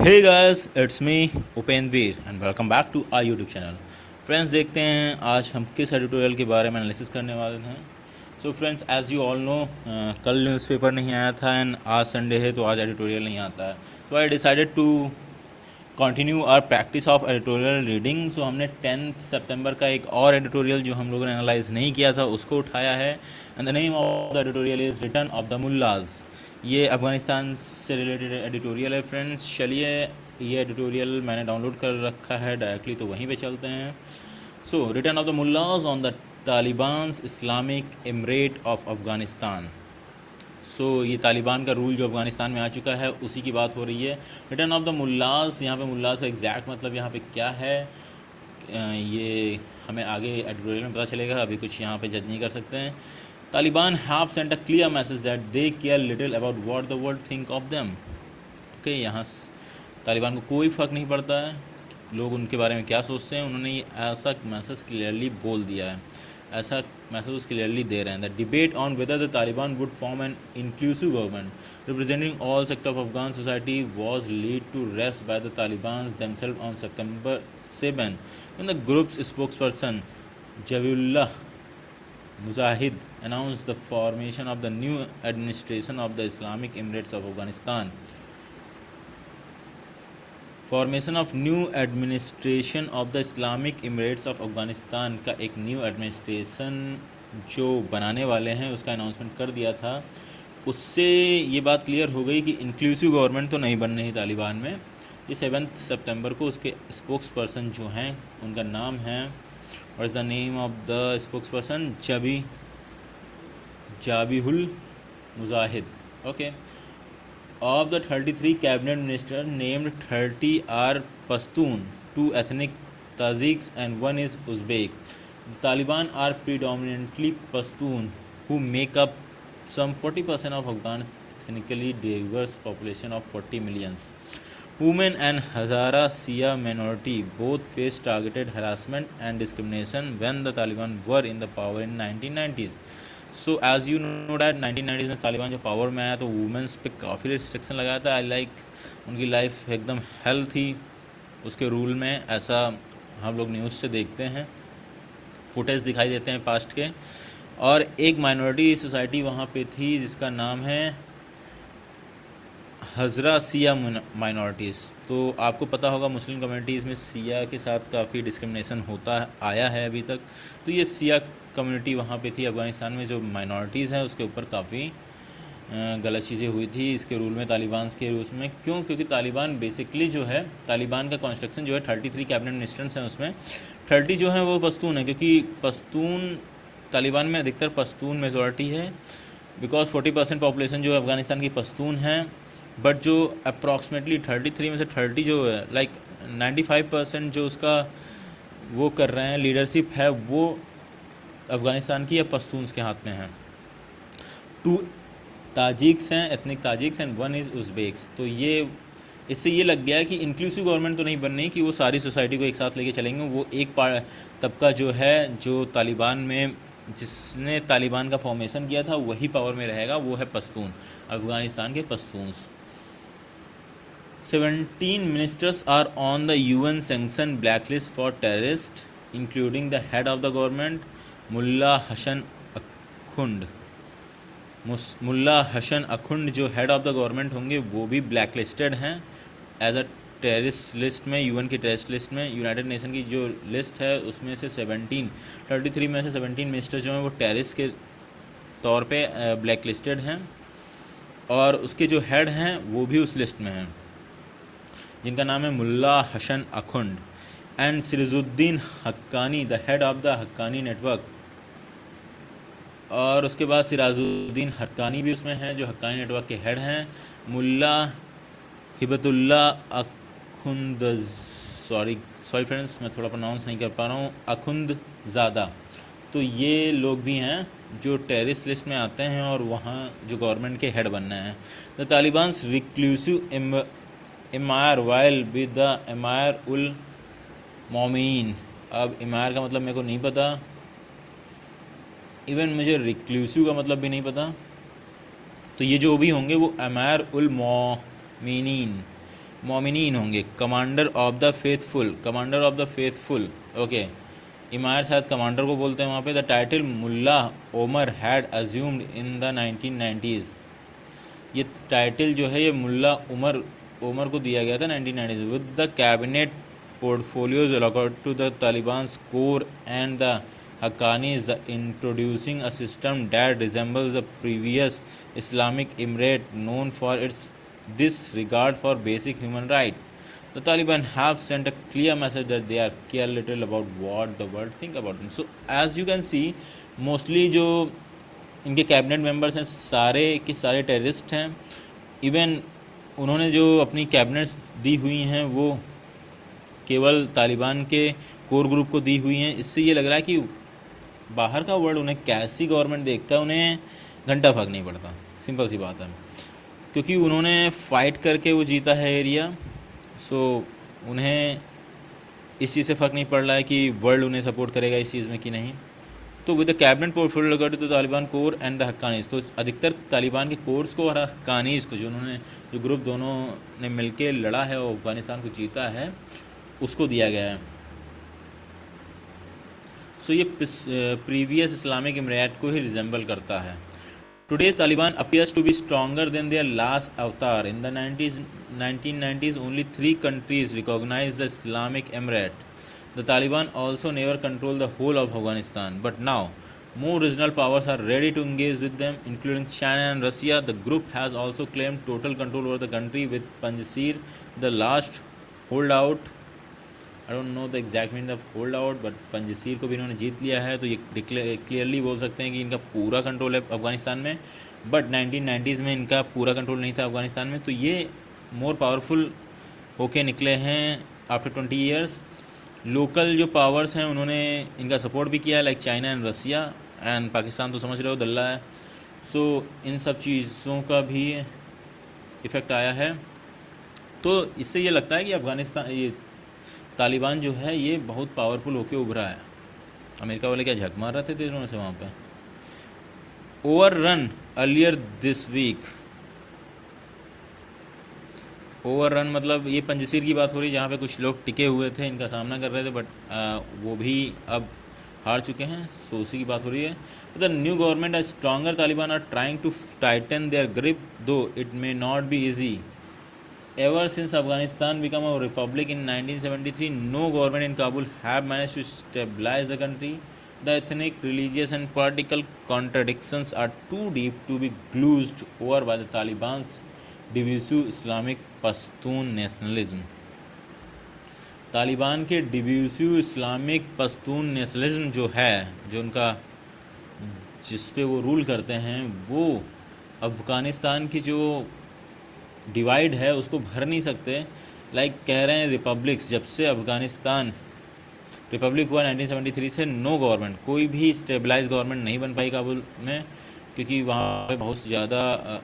Hey guys, it's me Upendra and welcome back to our YouTube channel. Friends, देखते हैं आज हम किस एडिटोरियल के बारे में एनालिसिस करने वाले हैं। So friends, as you all know, कल न्यूज़पेपर नहीं आया था एंड आज संडे है तो आज एडिटोरियल नहीं आता है। So I decided to continue our practice of editorial reading. So हमने 10 सितंबर का एक और एडिटोरियल जो हम लोगों ने एनालाइज नहीं किया था उसको उठाया है and the name of the editorial is return of the mullahs. ये अफ़गानिस्तान से रिलेटेड एडिटोरियल है फ्रेंड्स। चलिए, ये एडिटोरियल मैंने डाउनलोड कर रखा है डायरेक्टली, तो वहीं पे चलते हैं। So return of the mullahs on the Taliban Islamic emirate of Afghanistan. So ये तालिबान का रूल जो अफ़गानिस्तान में आ चुका है उसी की बात हो रही है। रिटर्न ऑफ द मुल्लाज, यहाँ पे मुल्लाज का एग्जैक्ट मतलब यहाँ पे क्या है ये हमें आगे एडिटोरियल में पता चलेगा, अभी कुछ यहाँ पे जज नहीं कर सकते हैं। Taliban have sent a clear message that they care little about what the world think of them. Okay, यहाँ तालिबान को कोई फ़र्क नहीं पड़ता है लोग उनके बारे में क्या सोचते हैं। उन्होंने ऐसा मैसेज क्लियरली बोल दिया है, ऐसा मैसेज क्लियरली दे रहे हैं। The debate on whether the Taliban would form an inclusive government representing all sector of Afghan society was lead to rest by the Taliban themselves on September 7 when the group's spokesperson Jabiullah Mujahid announced the formation of the new administration of the Islamic Emirates of Afghanistan. Formation of new administration of the Islamic Emirates of Afghanistan का एक new administration जो बनाने वाले हैं उसका announcement कर दिया था। उससे ये बात क्लियर हो गई कि इंक्लूसिव गवर्नमेंट तो नहीं बन रही तालिबान में। ये 7 सितंबर को उसके स्पोक्स पर्सन जो हैं उनका नाम है, और is the name of the spokesperson Zabihullah Mujahid. Okay, of the 33 cabinet ministers named 30 are Pashtun, 2 ethnic Tajiks and 1 is Uzbek. The Taliban are predominantly Pashtun who make up some 40% of Afghan's ethnically diverse population of 40 millions. Women and Hazara Shia minority both faced targeted harassment and discrimination when the Taliban were in the power in 1990s. So as you know that 1990s में तालिबान जो power में आया तो women's पे काफ़ी restriction लगाया था। I like उनकी लाइफ एकदम हेल थी उसके रूल में, ऐसा हम लोग न्यूज़ से देखते हैं, फुटेज दिखाई देते हैं पास्ट के। और एक माइनॉरिटी सोसाइटी वहाँ पे थी जिसका नाम है हज़रा सिया माइनॉरिटीज़। तो आपको पता होगा मुस्लिम कम्युनिटीज़ में सिया के साथ काफ़ी डिस्क्रिमिनेशन होता आया है अभी तक। तो ये सिया कम्युनिटी वहाँ पे थी अफ़गानिस्तान में, जो माइनॉरिटीज़ हैं उसके ऊपर काफ़ी गलत चीज़ें हुई थी इसके रूल में, तालिबान के रूल में। क्यों? क्योंकि तालिबान बेसिकली जो है, तालिबान का कॉन्स्ट्रक्शन जो है 33 कैबिनेट मिनिस्टर्स हैं, उसमें 30 जो हैं वो पश्तून है, क्योंकि पश्तून तालिबान में अधिकतर पश्तून मेजॉरिटी है। बिकॉज 40% पॉपुलेशन जो है अफ़गानिस्तान की पश्तून है, बट जो अप्रॉक्सीमेटली 33 में से 30 जो है लाइक 95% जो उसका वो कर रहे हैं लीडरशिप है वो अफ़गानिस्तान की या पश्तून्स के हाथ में है। 2 ताजिक्स हैं, ethnic Tajiks, and 1 is Uzbeks. तो ये इससे ये लग गया है कि इंक्लूसिव गवर्नमेंट तो नहीं बन रही कि वो सारी सोसाइटी को एक साथ लेके चलेंगे। वो एक तबका जो है जो तालिबान में जिसने तालिबान का फॉर्मेशन किया था वही पावर में रहेगा, वो है पश्तून, अफ़गानिस्तान के Pashtuns. 17 ministers are on the UN sanctioned blacklist for terrorists, including the head of the government, मुल्ला हसन अखुंड। मुल्ला हसन अखुंड जो हेड ऑफ द गवर्नमेंट होंगे वो भी ब्लैक लिस्टेड हैं एज अ टेररिस्ट लिस्ट में, यूएन की टेररिस्ट लिस्ट में। यूनाइटेड नेशन की जो लिस्ट है उसमें से 33 में से 17 मिनिस्टर जो हैं वो टेररिस्ट के तौर पे ब्लैक लिस्टेड हैं, और उसके जो हेड हैं वो भी उस लिस्ट में हैं, जिनका नाम है Mullah Hasan Akhund and Sirajuddin Haqqani, the head of the Haqqani network. और उसके बाद सिराजुद्दीन हक्कानी भी उसमें हैं जो हक्कानी नेटवर्क के हेड हैं। मुल्ला हिबतुल्ला अखुंद, सॉरी फ्रेंड्स, मैं थोड़ा प्रोनाउंस नहीं कर पा रहा हूँ, अखुंद ज़ादा। तो ये लोग भी हैं जो टेररिस्ट लिस्ट में आते हैं और वहाँ जो गवर्नमेंट के हेड बनना है। The Taliban's reclusive emir while with the emir उल मोमिनीन। अब इमायर का मतलब मेरे को नहीं पता, इवन मुझे रिक्लूसिव का मतलब भी नहीं पता। तो ये जो भी होंगे वो इमायर उल मोमिनीन मोमिनीन होंगे, commander of the faithful, commander of the faithful, okay. इमार शायद कमांडर को बोलते हैं वहाँ पे। The title Mullah Omar had assumed in the 1990s, ये टाइटल जो है ये मुल्ला उमर को दिया गया था 1990s with the cabinet portfolios allotted to the Taliban core and the Haqqanis, the introducing a system that resembles the previous Islamic emirate known for its disregard for basic human right. The Taliban have sent a clear message that they are care little about what the world think about them. So as you can see, mostly जो इनके cabinet members हैं सारे के सारे terrorist हैं। Even उन्होंने जो अपनी कैबिनेट्स दी हुई हैं वो केवल तालिबान के कोर ग्रुप को दी हुई हैं। इससे ये लग रहा है कि बाहर का वर्ल्ड उन्हें कैसी गवर्नमेंट देखता है, उन्हें घंटा फर्क नहीं पड़ता। सिंपल सी बात है, क्योंकि उन्होंने फ़ाइट करके वो जीता है एरिया। सो उन्हें इस चीज़ से फ़र्क नहीं पड़ रहा है कि वर्ल्ड उन्हें सपोर्ट करेगा इस चीज़ में कि नहीं। तो विद द कैबिनेट पोर्टफोलियो लगा तो तालिबान कोर एंड द हक्कानीज़, तो अधिकतर तालिबान के कोर्स को और हक्कानीज़ को, जो ग्रुप दोनों ने मिलके लड़ा है और अफ़गानिस्तान को जीता है, उसको दिया गया है। सो ये प्रीवियस इस्लामिक इमरात को ही रिजेंबल करता है। Today's Taliban appears to be stronger than their last avatar. In the 1990s, only 3 countries recognized the Islamic Emirate. The Taliban also never controlled the whole of Afghanistan. But now, more regional powers are ready to engage with them, including China and Russia. The group has also claimed total control over the country, with Panjshir the last holdout. I don't know the exact meaning of hold out, but Panjshir को भी इन्होंने जीत लिया है। तो ये clearly बोल सकते हैं कि इनका पूरा कंट्रोल है अफ़गानिस्तान में। बट 1990s में इनका पूरा कंट्रोल नहीं था अफ़गानिस्तान में। तो ये मोर पावरफुल होके निकले हैं आफ्टर 20 ईयर्स। लोकल जो पावर्स हैं उन्होंने इनका सपोर्ट भी किया, like China and Russia and Pakistan, तो समझ रहे हो दल्ला है। सो इन सब चीज़ों का भी इफ़ेक्ट आया है। तो इससे ये लगता है कि अफ़गानिस्तान, ये तालिबान जो है ये बहुत पावरफुल होके उभरा है। अमेरिका वाले क्या झक मार रहे थे दिनों से वहाँ पे। Overrun earlier this week, overrun मतलब ये पंजशीर की बात हो रही है, जहाँ पे कुछ लोग टिके हुए थे, इनका सामना कर रहे थे, बट वो भी अब हार चुके हैं। सो उसी की बात हो रही है। The new government a stronger Taliban are trying to tighten their grip, though it may not be easy. Ever since Afghanistan became a republic in 1973, no government in Kabul have managed to stabilize the country. The ethnic, religious and political contradictions are too deep to be glossed over by the Taliban's divisive Islamic Pashtun nationalism. Taliban के divisive Islamic Pashtun nationalism जो है, जो उनका जिस पे वो rule करते हैं, वो अफ़गानिस्तान की जो डिवाइड है उसको भर नहीं सकते। लाइक कह रहे हैं रिपब्लिक्स, जब से अफ़गानिस्तान रिपब्लिक हुआ 1973 से, नो गवर्नमेंट, कोई भी स्टेबलाइज गवर्नमेंट नहीं बन पाई काबुल में, क्योंकि वहाँ पे बहुत ज़्यादा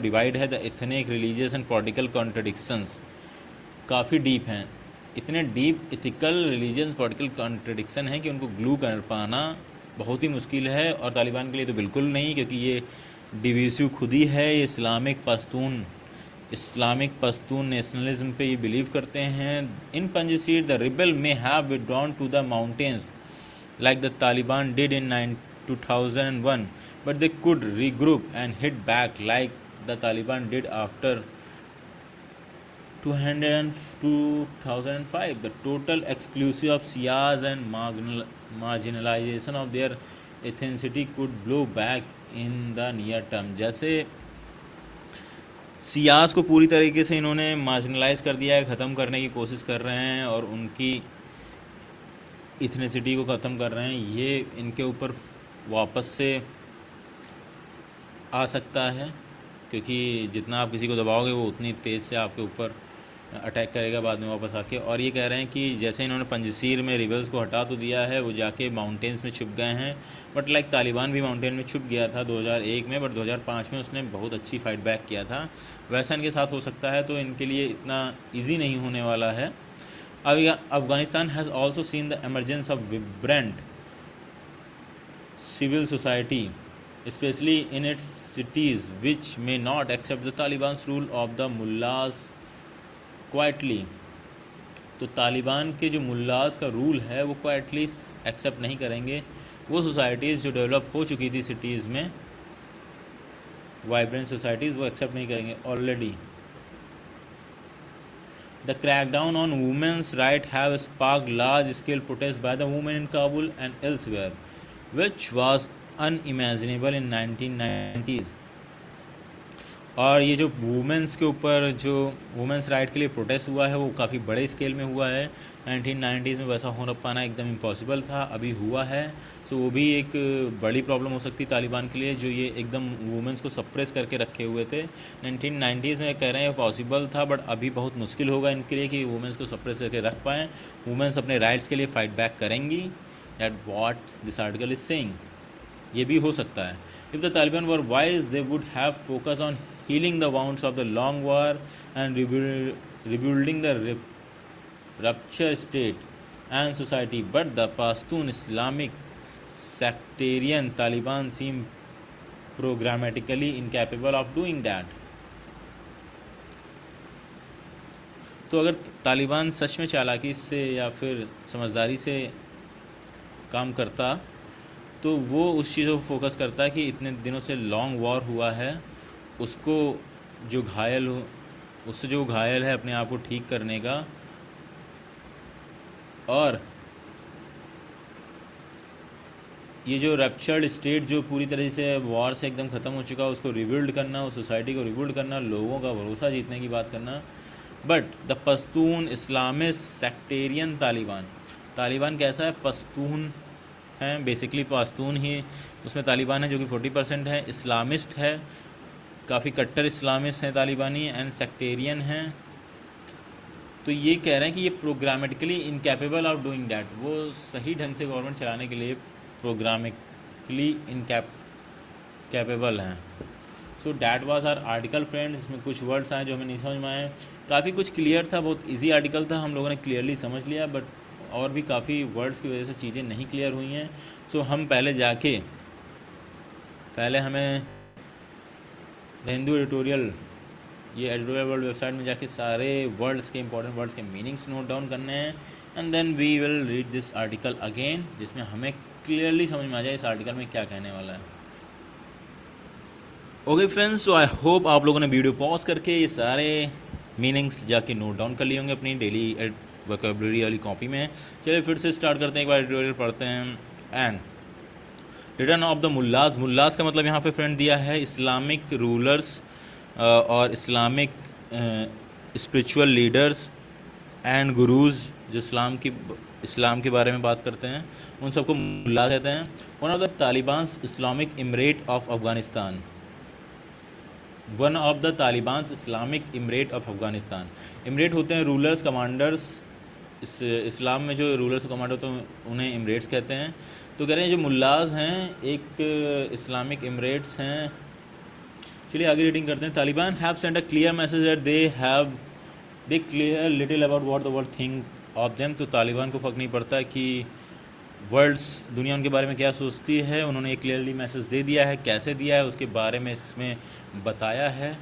डिवाइड है। The ethnic, religious and political contradictions काफ़ी डीप हैं। इतने deep ethical, religious, political contradiction हैं कि उनको ग्लू कर पाना बहुत ही मुश्किल है। और तालिबान के लिए तो बिल्कुल नहीं, क्योंकि ये डिविसिव खुद ही है। ये इस्लामिक पश्तून नेशनलिज्म पे ये बिलीव करते हैं। In Panjshir the rebel may have withdrawn to the mountains like the Taliban did in 2001, but they could regroup and hit back like the Taliban did after 2005. The total exclusive of Shias and marginalization of their ethnicity could blow back in the near term. जैसे सियास को पूरी तरीके से इन्होंने marginalise कर दिया है, ख़त्म करने की कोशिश कर रहे हैं और उनकी इथनिसिटी को ख़त्म कर रहे हैं। ये इनके ऊपर वापस से आ सकता है, क्योंकि जितना आप किसी को दबाओगे वो उतनी तेज़ से आपके ऊपर अटैक करेगा बाद में वापस आके। और ये कह रहे हैं कि जैसे इन्होंने पंजशीर में रिबल्स को हटा तो दिया है, वो जाके माउंटेन्स में छुप गए हैं। बट लाइक तालिबान भी माउंटेन में छुप गया था 2001 में, बट 2005 में उसने बहुत अच्छी फाइट बैक किया था। वैसा इनके साथ हो सकता है, तो इनके लिए इतना ईजी नहीं होने वाला है। Afghanistan has also seen the emergence of vibrant civil society, especially in its cities which may not accept the Taliban's rule of the mullahs quietly. तो तालिबान के जो मुल्लाज का रूल है वो क्वाइटली एक्सेप्ट नहीं करेंगे। वो सोसाइटीज़ जो डेवलप हो चुकी थी सिटीज़ में, वाइब्रेंट सोसाइटीज़, वो एक्सेप्ट नहीं करेंगे already. The crackdown on women's right have sparked large scale protest by the women in Kabul and elsewhere which was unimaginable in 1990s। और ये जो वुमेंस के ऊपर जो वुमेंस राइट के लिए प्रोटेस्ट हुआ है वो काफ़ी बड़े स्केल में हुआ है। 1990s में वैसा हो पाना एकदम इम्पॉसिबल था, अभी हुआ है। सो वो भी एक बड़ी प्रॉब्लम हो सकती है तालिबान के लिए, जो ये एकदम वुमेंस को सप्रेस करके रखे हुए थे। 1990s में कह रहे हैं पॉसिबल था, बट अभी बहुत मुश्किल होगा इनके लिए कि वुमेंस को सप्रेस करके रख पाएँ। वुमेंस अपने राइट्स के लिए फ़ाइट बैक करेंगी, that what this article is saying. ये भी हो सकता है। If the Taliban were wise they would have focus on healing the wounds of the long war and rebuilding the ruptured state and society, but the Pashtun Islamic sectarian Taliban seem programmatically incapable of doing that. तो अगर तालिबान सच में चालाकी से या फिर समझदारी से काम करता तो वो उस चीज़ को फोकस करता है कि इतने दिनों से लॉन्ग वॉर हुआ है, उसको जो घायल हो, उससे जो घायल है अपने आप को ठीक करने का, और ये जो रैप्चर्ड स्टेट जो पूरी तरह से वॉर से एकदम ख़त्म हो चुका है उसको रिबिल्ड करना, उस सोसाइटी को रिबिल्ड करना, लोगों का भरोसा जीतने की बात करना। But the Pashtun Islamist sectarian Taliban कैसा है? पश्तून हैं, बेसिकली पश्तून ही उसमें तालिबान है जो कि 40% है। इस्लामिस्ट है, काफ़ी कट्टर इस्लामिस्ट हैं तालिबानी, एंड सेक्टेरियन हैं। तो ये कह रहे हैं कि ये programmatically incapable of doing that, वो सही ढंग से गवर्नमेंट चलाने के लिए प्रोग्रामिकली इनकैपेबल हैं। So that was our article friends. इसमें कुछ वर्ड्स आए जो हमें नहीं समझ में आए, काफ़ी कुछ क्लियर था, बहुत इजी आर्टिकल था, हम लोगों ने क्लियरली समझ लिया, बट और भी काफ़ी वर्ड्स की वजह से चीज़ें नहीं क्लियर हुई हैं। सो हम पहले हमें हिंदू एडिटोरियल, ये एडिटोरियल वर्ल्ड वेबसाइट में जाके सारे वर्ड्स के इंपॉर्टेंट वर्ड्स के मीनिंग्स नोट डाउन करने हैं, and then we will read this article again, जिसमें हमें क्लियरली समझ में आ जाए इस आर्टिकल में क्या कहने वाला है। Okay friends, so I hope आप लोगों ने वीडियो पॉज करके ये सारे मीनिंग्स जाके नोट डाउन कर लिए होंगे अपनी डेली वोकैबुलरी वाली कॉपी में। चलिए फिर से स्टार्ट करते हैं, एक बार एडिटोरियल पढ़ते हैं। एंड रिटर्न ऑफ द मुल्लाज का मतलब यहाँ पे फ्रेंड दिया है इस्लामिक रूलर्स और इस्लामिक स्पिरिचुअल लीडर्स एंड गुरूज, जो इस्लाम के बारे में बात करते हैं, उन सबको मुल्ला कहते हैं। One of the Taliban Islamic emirate of Afghanistan, one of the Taliban Islamic emirate of Afghanistan. Emirate होते हैं रूलर्स, कमांडर्स। इस्लाम में जो रूलर्स कमांडर होते हैं उन्हें इमरेट्स कहते हैं। तो कह रहे हैं जो मुल्लाज हैं एक इस्लामिक इमरेट्स हैं। चलिए आगे रीडिंग करते हैं। Taliban have send a clear message that they clear little about what the world think of them. तो तालिबान को फ़र्क नहीं पड़ता कि वर्ल्ड्स दुनिया उनके बारे में क्या सोचती है, उन्होंने एक क्लियरली मैसेज दे दिया है। कैसे दिया है उसके बारे में इसमें बताया है।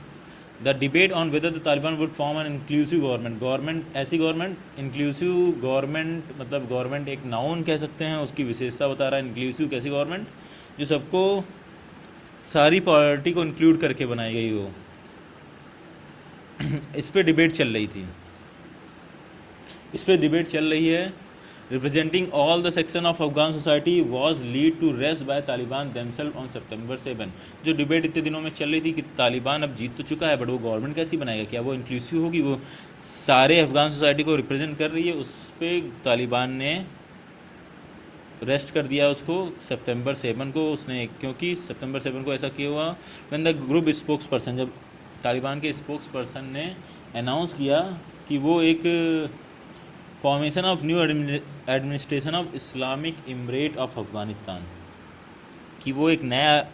The debate on whether the Taliban would form an inclusive government, ऐसी गवर्नमेंट, इंक्लूसिव गवर्नमेंट मतलब गवर्नमेंट एक नाउन कह सकते हैं, उसकी विशेषता बता रहा है। इंक्लूसिव कैसी गवर्नमेंट? जो सबको, सारी पार्टी को इंक्लूड करके बनाई गई हो। इस पर डिबेट चल रही है। Representing all the section of Afghan society was lead to rest by Taliban themselves on September 7। जो डिबेट इतने दिनों में चल रही थी कि तालिबान अब जीत तो चुका है, बट वो गवर्नमेंट कैसी बनाएगा, क्या वो इंक्लूसिव होगी, वो सारे अफगान सोसाइटी को रिप्रेजेंट कर रही है, उस पर तालिबान ने रेस्ट कर दिया उसको September 7 को। उसने क्योंकि September 7 को ऐसा किया हुआ when the group spokes person, जब तालिबान के स्पोक्स पर्सन ने अनाउंस किया कि वो एक formation of new administration of Islamic emirate of Afghanistan, कि वो एक नया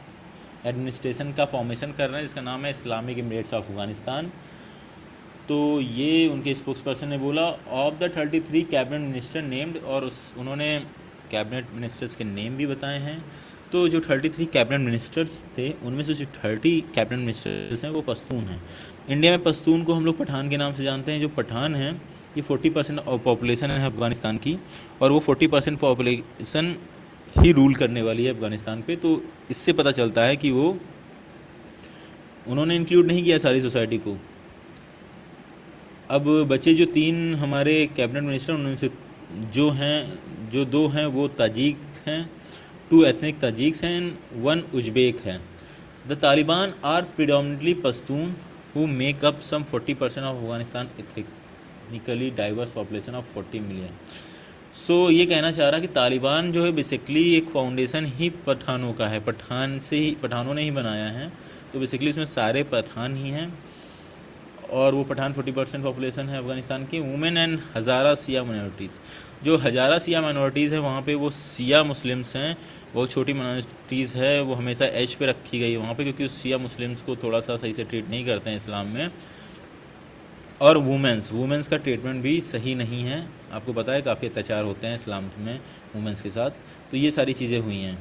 एडमिनिस्ट्रेशन का फॉर्मेशन कर रहे हैं जिसका नाम है इस्लामिक इमरेट्स ऑफ अफ़गानिस्तान। तो ये उनके स्पोक्स पर्सन ने बोला। Of the 33 cabinet minister named, और उन्होंने कैबिनेट मिनिस्टर्स के नेम भी बताए हैं। तो जो 33 कैबिनेट मिनिस्टर्स थे उनमें से जो 30 कैबिनेट मिनिस्टर्स हैं वो पश्तून हैं। इंडिया में पश्तून को हम लोग पठान के नाम से जानते हैं। जो पठान हैं ये 40% ऑफ पॉपुलेशन है अफ़गानिस्तान की, और वो 40% पॉपुलेशन ही रूल करने वाली है अफ़गानिस्तान पे। तो इससे पता चलता है कि वो उन्होंने इंक्लूड नहीं किया सारी सोसाइटी को। अब बचे जो 3 हमारे कैबिनेट मिनिस्टर उनमें से जो 2 हैं वो ताजिक हैं, 2 एथनिक ताजिक्स हैं, 1 उज़्बेक है। The Taliban are predominantly Pashtun who make up some 40% of Afghanistan ethnically diverse population of 40 million. So ये कहना चाह रहा कि तालिबान जो है बेसिकली एक फाउंडेशन ही पठानों का है, पठानों ने ही बनाया है। तो बेसिकली उसमें सारे पठान ही हैं, और वो पठान 40% पॉपुलेशन है अफ़गानिस्तान की। Women and Hazara Siya minorities, जो हज़ारा सिया माइनॉरिटीज़ है वहाँ पे वो सिया मुस्लिम्स हैं, बहुत छोटी माइनॉरिटीज़ है, वो हमेशा एज पे रखी गई है वहाँ पे, क्योंकि उस सिया मुस्लिम्स को थोड़ा सा सही से ट्रीट नहीं करते हैं इस्लाम में। और वुमेंस का ट्रीटमेंट भी सही नहीं है, आपको पता है काफ़ी अत्याचार होते हैं इस्लाम में वुमेंस के साथ। तो ये सारी चीज़ें हुई हैं।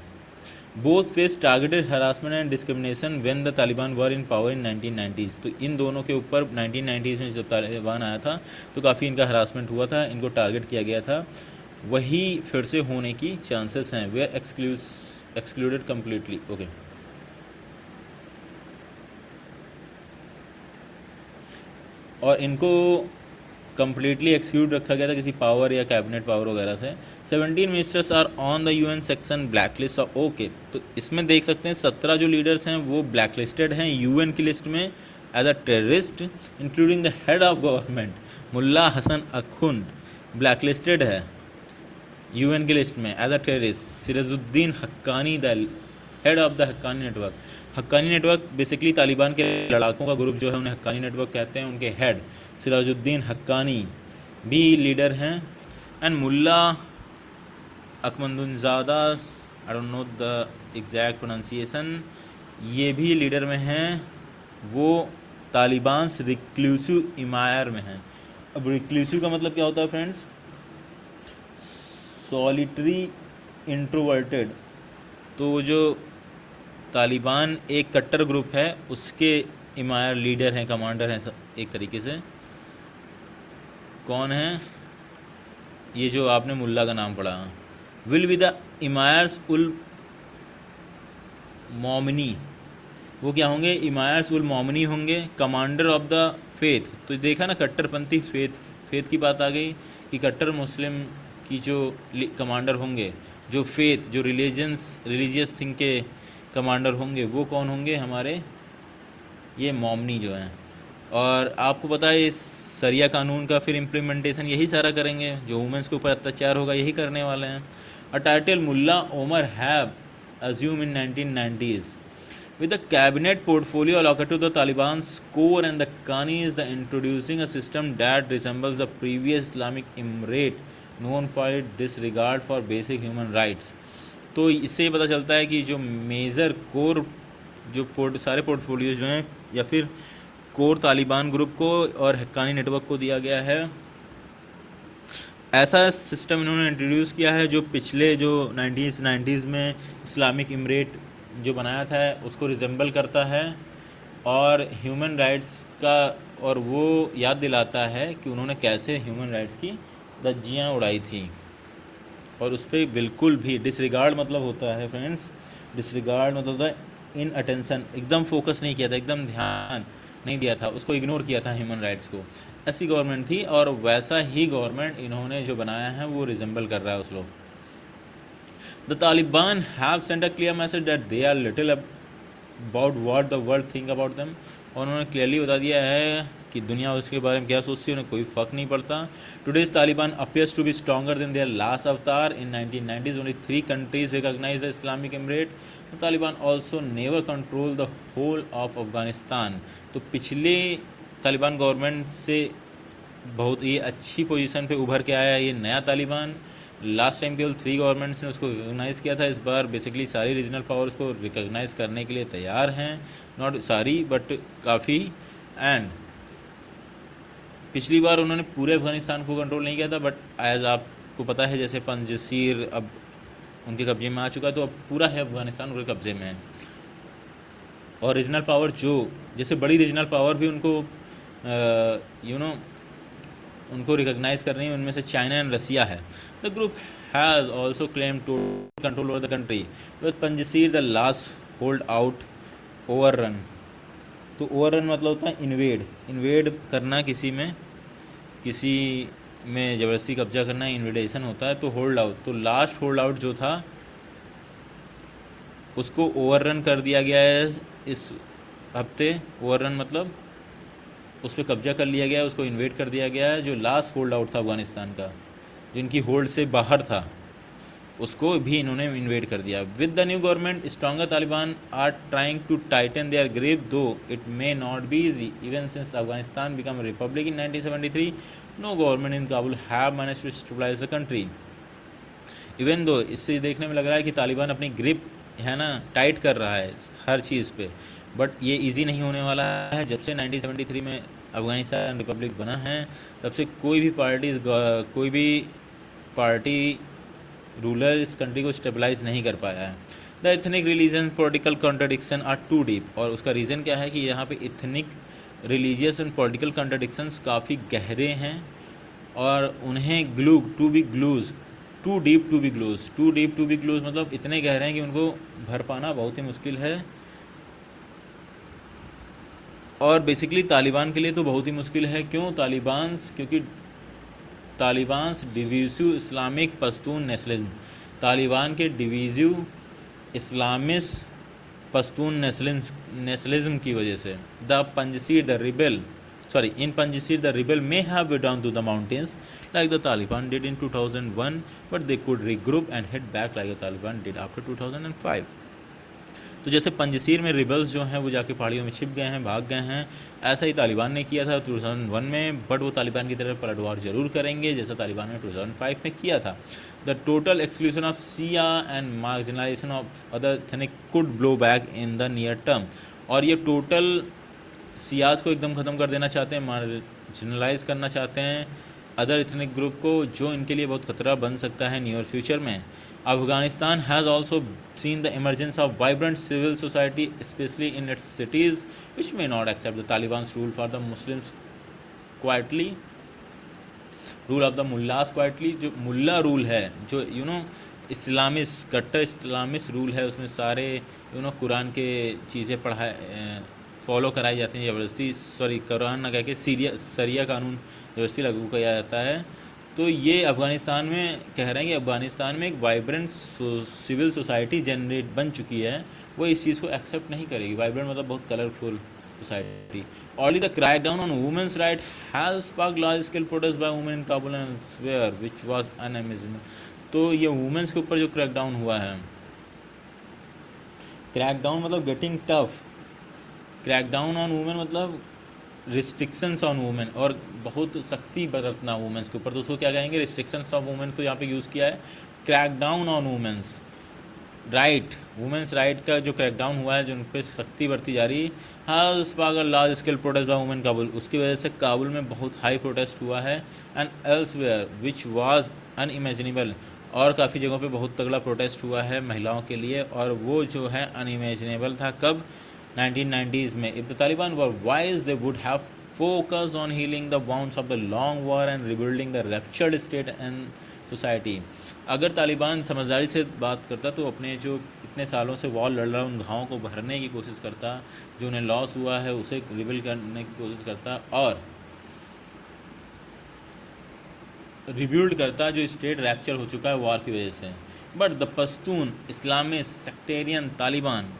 Both face targeted harassment and discrimination when the Taliban were in power in 1990s। तो इन दोनों के ऊपर 1990s में जब तालिबान आया था तो काफ़ी इनका हरासमेंट हुआ था, इनको टारगेट किया गया था। वही फिर से होने की चांसेस हैं। वे एक्सक्लूडेड कम्प्लीटली। ओके, और इनको कम्प्लीटली एक्सक्लूड रखा गया था किसी पावर या कैबिनेट पावर वगैरह से। 17 ministers are on the UN section black list. Okay, तो इसमें देख सकते हैं 17 जो लीडर्स हैं वो ब्लैक लिस्टेड हैं यूएन की लिस्ट में as a terrorist, including the head of government Mullah Hasan Akhund black listed है यूएन की लिस्ट में as a terrorist. Sirajuddin Haqqani the head of the Haqqani network. Haqqani network basically Taliban के लड़ाकों का ग्रुप जो है उन्हें हक्कानी नेटवर्क कहते हैं। उनके हेड सिराजुद्दीन हक्कानी भी लीडर हैं। And Mullah Akhundzada, I don't know the exact pronunciation, ये भी लीडर में हैं। वो तालिबान से रिक्लूसिव इमायर में हैं। अब रिक्लूसिव का मतलब क्या होता है फ्रेंड्स? Solitary introverted. तो जो तालिबान एक कट्टर ग्रुप है उसके इमायर लीडर हैं, कमांडर हैं एक तरीके से। कौन है? ये जो आपने मुल्ला का नाम पढ़ा। विल बी द इमायर्स उल मोमिनी। वो क्या होंगे? इमायर्स उल मोमिनी होंगे, कमांडर ऑफ द फेथ। तो देखा ना, कट्टरपंथी फेथ की बात आ गई कि कट्टर मुस्लिम की जो कमांडर होंगे, जो फेथ जो रिलीजियस थिंग के कमांडर होंगे, वो कौन होंगे? हमारे ये मोमनी जो हैं। और आपको पता है इस सरिया कानून का फिर इम्प्लीमेंटेशन यही सारा करेंगे, जो वुमेंस के ऊपर अत्याचार होगा यही करने वाले हैं। A title Mullah Omar have assume in 1990s with the cabinet portfolio allocated to the Taliban's core and the Kani is the introducing a system that resembles the previous Islamic emirate known for its disregard for basic human rights। तो इससे पता चलता है कि जो major core जो सारे portfolio जो हैं या फिर कोर तालिबान ग्रुप को और हक्कानी नेटवर्क को दिया गया है। ऐसा सिस्टम इन्होंने इंट्रोड्यूस किया है जो पिछले जो 1990s में इस्लामिक इमरेट जो बनाया था उसको रिजेंबल करता है और ह्यूमन राइट्स का, और वो याद दिलाता है कि उन्होंने कैसे ह्यूमन राइट्स की धज्जियाँ उड़ाई थी। और उस पर बिल्कुल भी डिसरिगार्ड मतलब होता है फ्रेंड्स, डिसरिगार्ड मतलब होता है इन अटेंशन, एकदम फोकस नहीं किया था, एकदम ध्यान नहीं दिया था, उसको इग्नोर किया था ह्यूमन राइट्स को। ऐसी गवर्नमेंट थी और वैसा ही गवर्नमेंट इन्होंने जो बनाया है वो रिजेंबल कर रहा है उस लोग। The Taliban have send a clear message that they are little about what the world think about them. और उन्होंने क्लियरली बता दिया है कि दुनिया उसके बारे में क्या सोचती है, उन्हें कोई फ़र्क नहीं पड़ता। Today's Taliban appears to be stronger than their last avatar in 1990s। Only 3 countries recognise the Islamic emirate. Taliban also never control the whole of Afghanistan. तो पिछले तालिबान गवर्नमेंट से बहुत ही अच्छी पोजीशन पे उभर के आया ये नया तालिबान। लास्ट टाइम केवल 3 गवर्नमेंट्स ने उसको रिकॉग्नाइज़ किया था, इस बार बेसिकली सारी रीजनल पावर्स को रिकॉग्नाइज़ करने के लिए तैयार हैं, नॉट सारी बट काफ़ी। एंड पिछली बार उन्होंने पूरे अफगानिस्तान को कंट्रोल नहीं किया था, बट एज आपको पता है जैसे पंजशीर अब उनके कब्जे में आ चुका है, तो अब पूरा है अफ़गानिस्तान उनके कब्जे में है। और रीजनल पावर जो जैसे बड़ी रीजनल पावर भी उनको उनको रिकॉग्नाइज कर रही है, उनमें से चाइना एंड रसिया है। The group has also claim to control over the country with Panjshir the last hold out overrun. तो ओवररन मतलब होता है इन्वेड करना, किसी में ज़बरदस्ती कब्जा करना इन्वेडेशन होता है। तो होल्ड आउट, तो लास्ट होल्ड आउट जो था उसको ओवररन कर दिया गया है इस हफ्ते। ओवररन मतलब उस पर कब्जा कर लिया गया है, उसको इन्वेड कर दिया गया है। जो लास्ट होल्ड आउट था अफ़गानिस्तान का, जो इनकी होल्ड से बाहर था, उसको भी इन्होंने इन्वेड कर दिया। With the new government stronger Taliban are trying to tighten their grip, though it may not be easy even since Afghanistan become republic in 1973 no government in Kabul have managed to stabilise the country. Even though, इससे देखने में लग रहा है कि तालिबान अपनी grip है ना टाइट कर रहा है हर चीज़ पे, बट ये इजी नहीं होने वाला है। जब से 1973 में अफ़गानिस्तान रिपब्लिक बना है, तब से कोई भी पार्टी रूलर इस कंट्री को स्टेबलाइज नहीं कर पाया है। The ethnic religion political contradiction are too deep, और उसका रीज़न क्या है कि यहाँ पे ethnic religious and political contradictions काफ़ी गहरे हैं, और उन्हें too deep to be glues मतलब इतने गहरे हैं कि उनको भर पाना बहुत ही मुश्किल है। और बेसिकली तालिबान के लिए तो बहुत ही मुश्किल है। क्यों? क्योंकि तालिबान्स डिवीजिव इस्लामिक पश्तून नेशनलिज्म, तालिबान के डिवीजिव इस्लामिस्ट पश्तून नेशनलिज्म की वजह से। In Panjshir the rebel may have withdrawn to the mountains like the Taliban did in 2001, but they could regroup and head back like the Taliban did after 2005. तो जैसे पंजशीर में rebels जो हैं वो जाके पहाड़ियों में छिप गए हैं, भाग गए हैं, ऐसा ही तालिबान ने किया था 2001 में, बट वो तालिबान की तरफ पलटवार जरूर करेंगे जैसा तालिबान ने 2005 में किया था। The total exclusion of Siya and marginalisation of other ethnic could blow back in the near term, और ये टोटल सियाज को एकदम ख़त्म कर देना चाहते हैं, मार्जिनलाइज करना चाहते हैं अदर इथनिक ग्रुप को, जो इनके लिए बहुत खतरा बन सकता है नियर फ्यूचर में। Afghanistan has also seen the emergence of vibrant civil society, especially in its cities, which may not accept the Taliban's rule for the Muslims quietly, rule of the mullahs quietly। जो मुल्ला rule है, जो Islamist कट्टर Islamist rule है, उसमें सारे कुरान के चीज़ें follow कराई जाती हैं ज़बरदस्ती, कुरान ना कह के सरिया कानून ज़बरदस्ती लागू किया जाता है। तो ये अफ़गानिस्तान में कह रहे हैं कि अफ़गानिस्तान में एक वाइब्रेंट सिविल सोसाइटी बन चुकी है, वो इस चीज़ को एक्सेप्ट नहीं करेगी। वाइब्रेंट मतलब बहुत colourful society. Only the crack down on women's right has sparked large scale protest by women in Kabul and elsewhere which was unimaginable. तो ये वुमेंस के ऊपर जो क्रैकडाउन हुआ है, क्रैकडाउन मतलब getting tough, crackdown on women मतलब रिस्ट्रिक्शंस ऑन वुमेन, और बहुत सख्ती बरतना वुमेंस के ऊपर, तो उसको क्या कहेंगे? Restrictions of women. तो यहाँ पे यूज़ किया है crackdown on women's right, women's right का जो क्रैकडाउन हुआ है, जो उन पर सख्ती बरती जा रही। हाँ, sparkle large scale protest by women Kabul, उसकी वजह से काबुल में बहुत हाई प्रोटेस्ट हुआ है। And elsewhere which was unimaginable, और काफ़ी जगहों पे बहुत तगड़ा प्रोटेस्ट हुआ है महिलाओं के लिए, और वो जो है अनइमेजिनेबल था कब? 1990s में। If the Taliban were wise, they would have focused on healing the wounds of the long war and rebuilding the ruptured state and society। अगर तालिबान समझदारी से बात करता तो अपने जो इतने सालों से वॉर लड़ रहा उन घावों को भरने की कोशिश करता, जो उन्हें लॉस हुआ है उसे रिबिल्ड करने की कोशिश करता, और रिबिल्ड करता जो स्टेट रैप्चर हो चुका है वॉर की वजह से। But the Pashtun Islamist sectarian Taliban,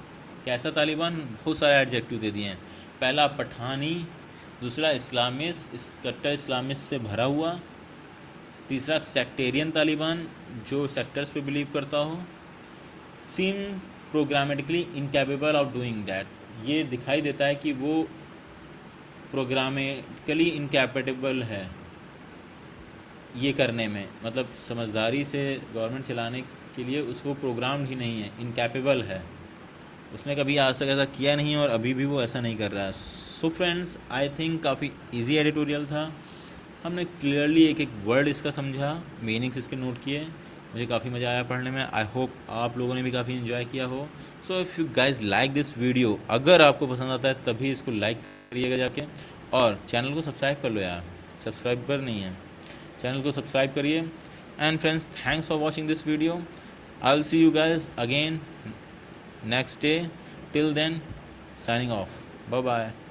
कैसा तालिबान? बहुत सारे एडजेक्टिव दे दिए हैं। पहला पठानी, दूसरा इस्लामिस्ट, कट्टर इस्लामिस्ट से भरा हुआ, तीसरा सेक्टेरियन तालिबान जो सेक्टर्स पे बिलीव करता हो, seem programmatically incapable of doing that, ये दिखाई देता है कि वो प्रोग्रामेटिकली इनकैपेबल है ये करने में, मतलब समझदारी से गवर्नमेंट चलाने के लिए उसको प्रोग्राम ही नहीं है, इनकैपेबल है, उसने कभी आज तक ऐसा किया नहीं और अभी भी वो ऐसा नहीं कर रहा है। सो फ्रेंड्स, आई थिंक काफ़ी इजी एडिटोरियल था, हमने क्लियरली एक एक वर्ड इसका समझा, मीनिंग्स इसके नोट किए, मुझे काफ़ी मज़ा आया पढ़ने में। आई होप आप लोगों ने भी काफ़ी इन्जॉय किया हो। So if you guys like this video, अगर आपको पसंद आता है तभी इसको लाइक करिएगा जाके, और चैनल को सब्सक्राइब कर लो यार, सब्सक्राइबर नहीं है, चैनल को सब्सक्राइब करिए। And friends, thanks for watching this video. I will see you guys again next day. Till then, signing off. Bye bye.